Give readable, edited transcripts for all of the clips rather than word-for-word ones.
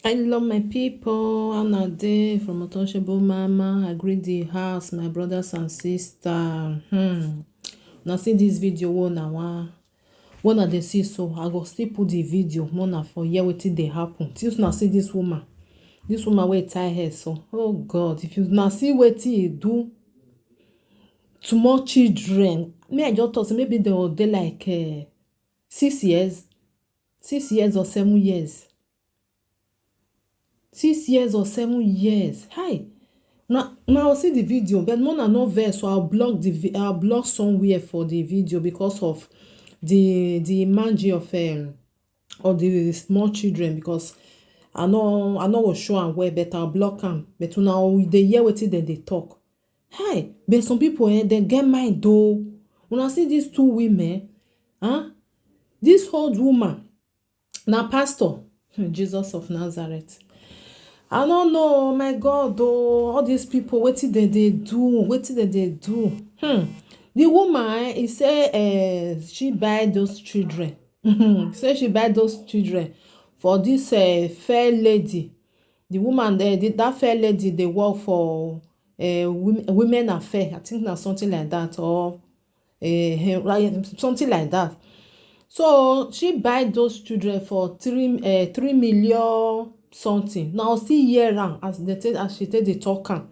I love my people. I'm not there from Untouchable Mama. I greet the house, my brothers and sisters. Now see this video one I dey see so I go still put the video more na for hear wetin dey happen. Till now see this woman wey tie hair so. Oh God, if you now see wetin e do to more children, me I just thought say maybe they will dey like 6 years, 6 years or 7 years. 6 years or 7 years. Hi. Now I'll see the video, but more than no verse, so I'll block somewhere for the video because of the imagery of the small children, because I know will show am well, but I'll block am. But now they hear wetin they talk. Hi, but some people they get mind though. When I see these two women, this old woman, now pastor, Jesus of Nazareth. I don't know, my God, oh, all these people, wetin they do, wetin they do. The woman, he say, she buy those children. Say she buy those children for this fair lady. The woman, that fair lady, they work for women affair. I think na something like that, or something like that. So she buy those children for 3 million something. Now still hear am as she take dey talk am.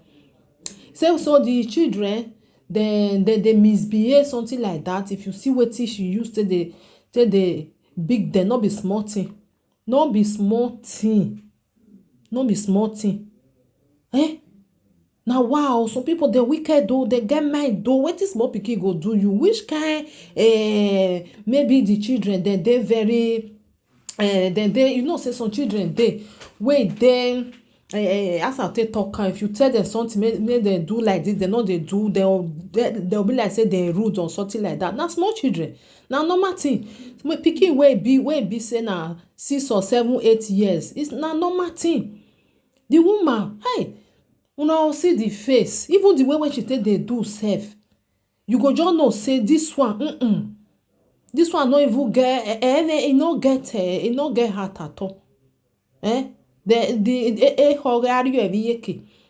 Say so the children they misbehave something like that. If you see wetin she use take dey big dem, no be small thing. No be small thing. No be small thing. Now wow, some people they wicked though, they get mind though. Wetin small pikin go do you? Which kind maybe the children they very you know say some children dey wey dem as I take talk am, if you tell them something make dem do like this, dem no dey do, they'll be like say dem rude or something like that. Na small children, na normal thing. Pikin wey be say na 6 or 7, 8 years, it's na normal thing. The woman, hey, una see the face, even the way when she take dey do sef, you go just know say this one this one no even get e no get heart at all.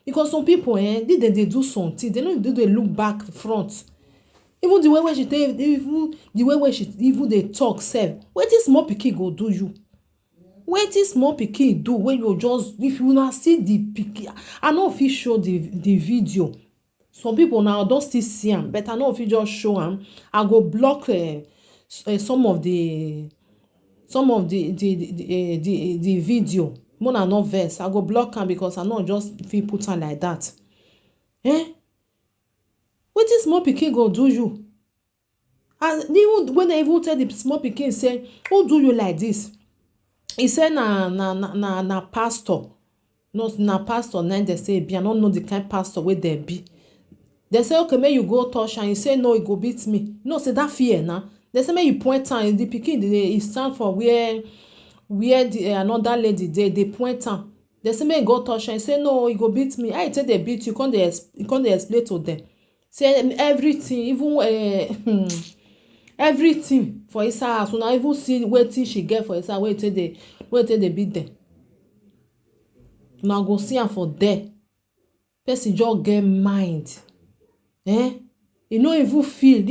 Because some people they do something, they no dey look back front. Even the way when she take, even the way when she even dey talk sef, wetin small pikin go do you? Wetin small pikin do when you just, if you na see the pikin, I no fit show the video. Some people now don still see am, but I no fit just show am. I go block some of the video. More na no verse, I go block am because I no just fit put am like that. Wetin small pikin go do you? And even when I even tell the small pikin say, who do you like this? He say na pastor. No, na pastor. Then they say be, I don't know the kind pastor wey they be. They say okay, may you go touch am. He say no, he go beat me. No, say that fear now. They say may you point am. The pikin he stand for where the another lady they point am. They say may you go touch am. He say no, he go beat me. I tell they beat you. Come they explain to them. Say everything, even everything for inside house. Una even see wetin she get for inside. Wait till they beat them. Una go see am for there. Person just get mind. You no even feel.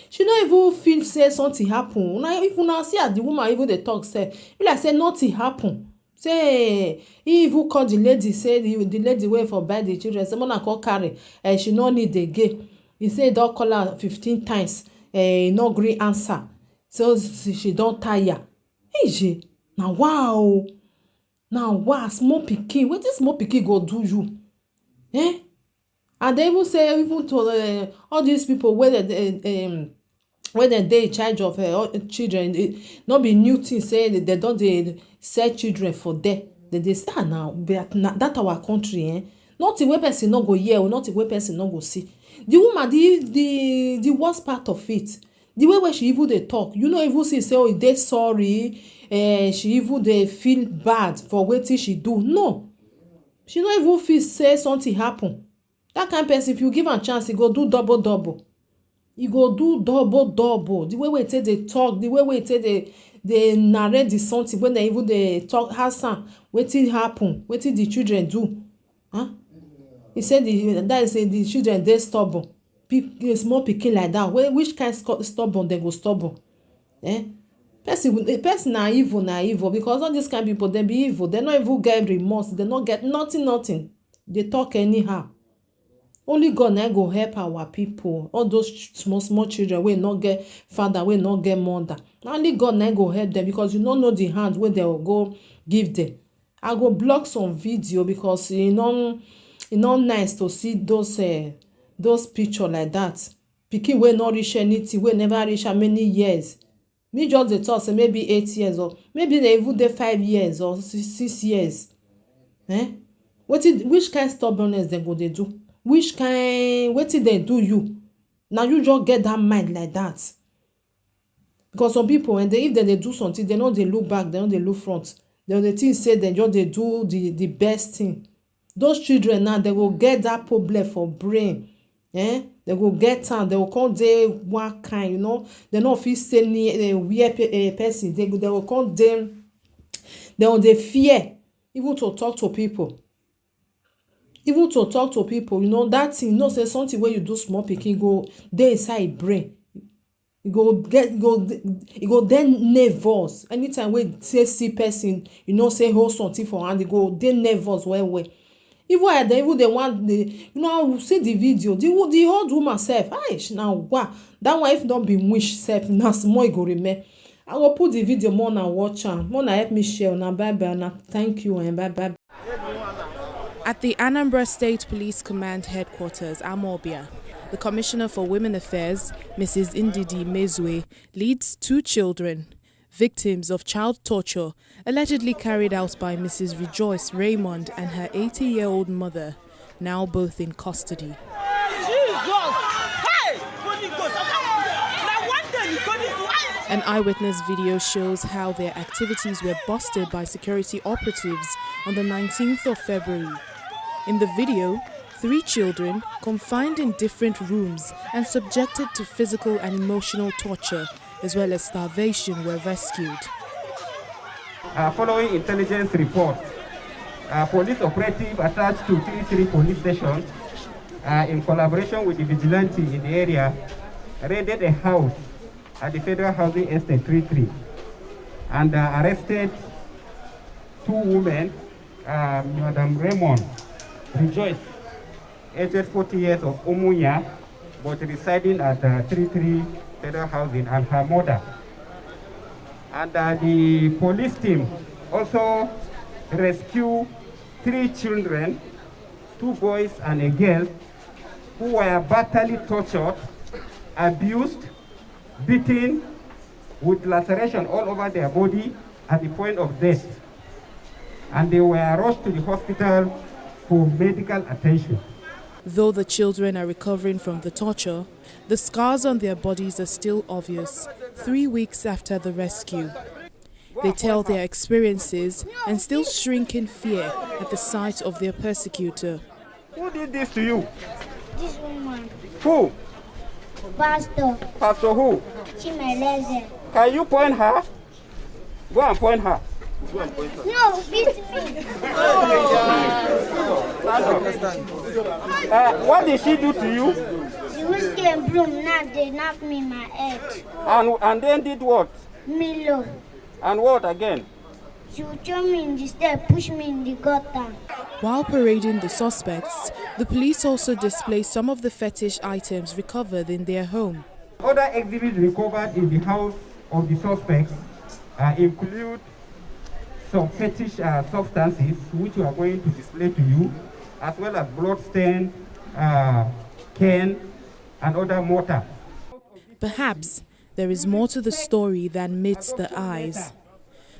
She no even feel say something happen. If una see as the woman even dey talk say, e like say nothing happen. Say he even call the lady, say the lady wey for buy the children, say mona come carry. She no need again. He say don call her 15 times. No gree answer. So she don tire. Eje, na wow. Now wow, small pikin. Wetin small pikin go do you? And they even say, even to all these people where they in charge of children, not be new thing say they don't dey sell children for there. They say now that our country, nothing wey person no go hear or nothing wey person no go see. The woman, the worst part of it, the way where she even dey talk, you know, even see say oh they sorry, she even dey feel bad for wetin she do. No, she no even feel say something happen. That kind person, if you give am chance, he go do double. He go do double. The way we take dey talk, the way we take they narrate the something when they even dey talk Hassan wetin happen, wetin the children do. Huh? He said the children dey stubborn. Small pikin like that, which kind stubborn they go stubborn? Person na evil because all these kind people they be evil. They no even get remorse. They no get nothing. They talk anyhow. Only God na go help our people. All those small children wey no get father, wey no get mother. Only God na go help them because you no know the hand wey they will go give them. I go block some video because e no nice to see those picture like that. Pikin wey no reach anything, wey never reach how many years. Me just dey talk say maybe 8 years or maybe they even dey 5 years or 6 years. Which kind stubbornness dem go dey do? Which kind wetin dem do you? Na you just get that mind like that. Because some people if dem dey do something, dem no dey look back, dem no dey look front. Dem dey think say dem just dey do the best thing. Those children now, they go get that problem for brain. They go get am, they go come dey one kind, they no fit stay near where a person. They go come dey, they on dey fear even to talk to people. Even to talk to people, that thing, say something wey you do small pikin go dey inside brain. You go then nervous. Anytime wey see person, say hold something for hand, you go dey nervous well. Even they want see the video. The old woman self, now wow, that one if not be wish self, na small e go remain. I will put the video more na watch am. More na help me share. Na bye bye. Na thank you and bye bye. At the Anambra State Police Command Headquarters, Amobia, the Commissioner for Women Affairs, Mrs. Ndidi Mezue, leads 2 children, victims of child torture allegedly carried out by Mrs. Rejoice Raymond and her 80-year-old mother, now both in custody. An eyewitness video shows how their activities were busted by security operatives on the 19th of February. In the video, 3 children, confined in different rooms and subjected to physical and emotional torture, as well as starvation, were rescued. Following intelligence report, police operative attached to 33 police stations, in collaboration with the vigilante in the area, raided a house at the Federal Housing Estate 33 and arrested 2 women, Madam Raymond Rejoice, aged 40 years of Omunya, but residing at 33 Federal Housing, and her mother. And the police team also rescued 3 children, 2 boys and a girl, who were brutally tortured, abused, beaten, with laceration all over their body at the point of death. And they were rushed to the hospital for medical attention. Though the children are recovering from the torture, the scars on their bodies are still obvious 3 weeks after the rescue. They tell their experiences and still shrink in fear at the sight of their persecutor. Who did this to you? This woman. Who? Pastor. Pastor who? Chimeleze. Can you point her? Go and point her. No, beat me. What did she do to you? The whiskey and broom, now they knocked me in my head. And then did what? Milo. And what again? She would throw me in the step, push me in the gutter. While parading the suspects, the police also display some of the fetish items recovered in their home. Other exhibits recovered in the house of the suspects include some fetish substances which we are going to display to you, as well as bloodstain, cane, and other mortar. Perhaps there is more to the story than meets the eyes.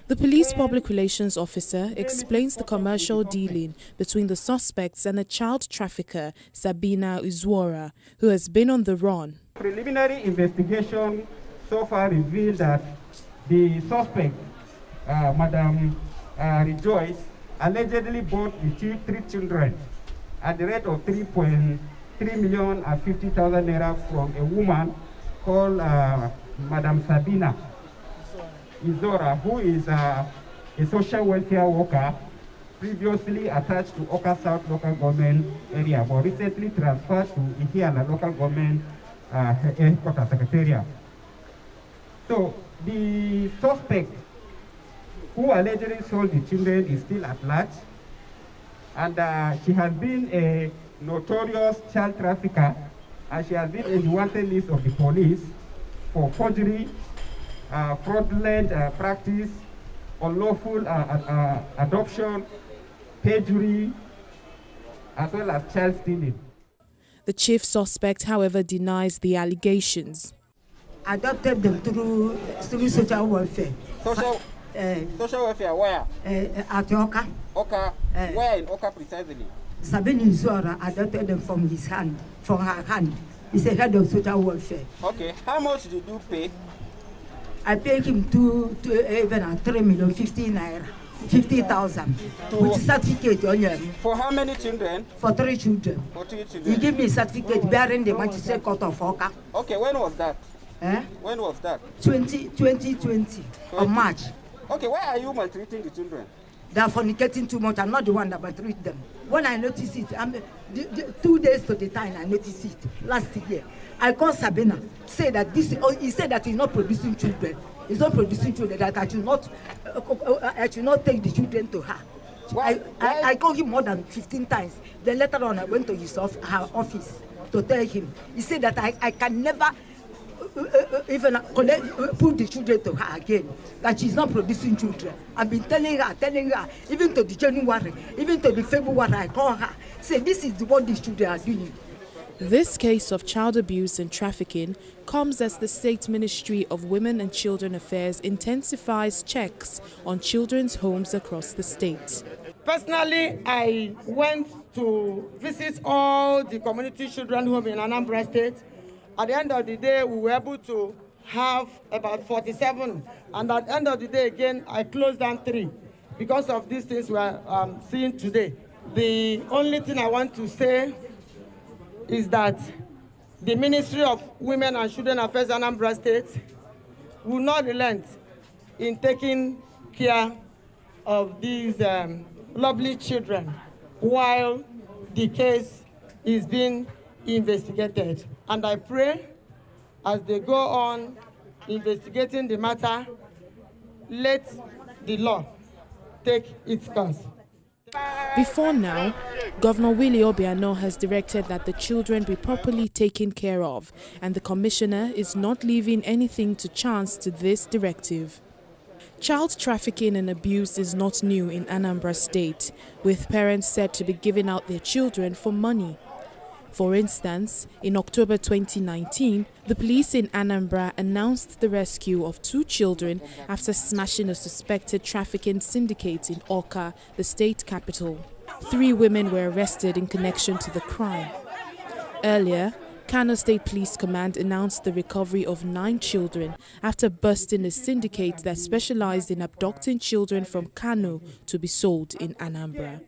The police public relations officer explains the commercial dealing between the suspects and a child trafficker, Sabina Uzwara, who has been on the run. Preliminary investigation so far revealed that the suspect, Madam Rejoice, allegedly bought the 3 children at the rate of 3,050,000 naira from a woman called Madam Sabina Izora, who is a social welfare worker, previously attached to Oka South local government area, but recently transferred to Ihiala local government headquarters secretariat. So the suspect who allegedly sold the children is still at large, and she has been a notorious child trafficker, and she has been in the wanted list of the police for forgery, fraudulent practice, unlawful adoption, perjury, as well as child stealing. The chief suspect, however, denies the allegations. Adopted them through social welfare. Social welfare where? At Oka. Oka. Where in Oka precisely? Sabine Zora adopted them from her hand. He's a head of social welfare. Okay. How much did you pay? I paid him even at 3,050,000 with certificate on him. For how many children? For 3 children. For 3 children. He gave me a certificate bearing the magistrate court of Oka. Okay, when was that? Eh? When was that? 2020 of March. Okay, why are you maltreating the children? They are fornicating too much. I'm not the one that maltreat them. When I notice it, 2 days to the time I noticed it last year. I called Sabina, say that he said that he's not producing children. He's not producing children, that I should not take the children to her. I called him more than 15 times. Then later on, I went to her office to tell him. He said that I can never even put the children to her again, that she's not producing children. I've been telling her, even to the January, even to the February, I call her, say this is what these children are doing. This case of child abuse and trafficking comes as the State Ministry of Women and Children Affairs intensifies checks on children's homes across the state. Personally, I went to visit all the community children home in Anambra State. At the end of the day, we were able to have about 47. And at the end of the day, again, I closed down 3 because of these things we are seeing today. The only thing I want to say is that the Ministry of Women and Children Affairs Anambra State will not relent in taking care of these lovely children while the case is being investigated. And I pray as they go on investigating the matter, let the law take its course. Before now, Governor Willie Obiano has directed that the children be properly taken care of, and the Commissioner is not leaving anything to chance to this directive. Child trafficking and abuse is not new in Anambra State, with parents said to be giving out their children for money. For instance, in October 2019, the police in Anambra announced the rescue of 2 children after smashing a suspected trafficking syndicate in Awka, the state capital. 3 women were arrested in connection to the crime. Earlier, Kano State Police Command announced the recovery of 9 children after busting a syndicate that specialized in abducting children from Kano to be sold in Anambra.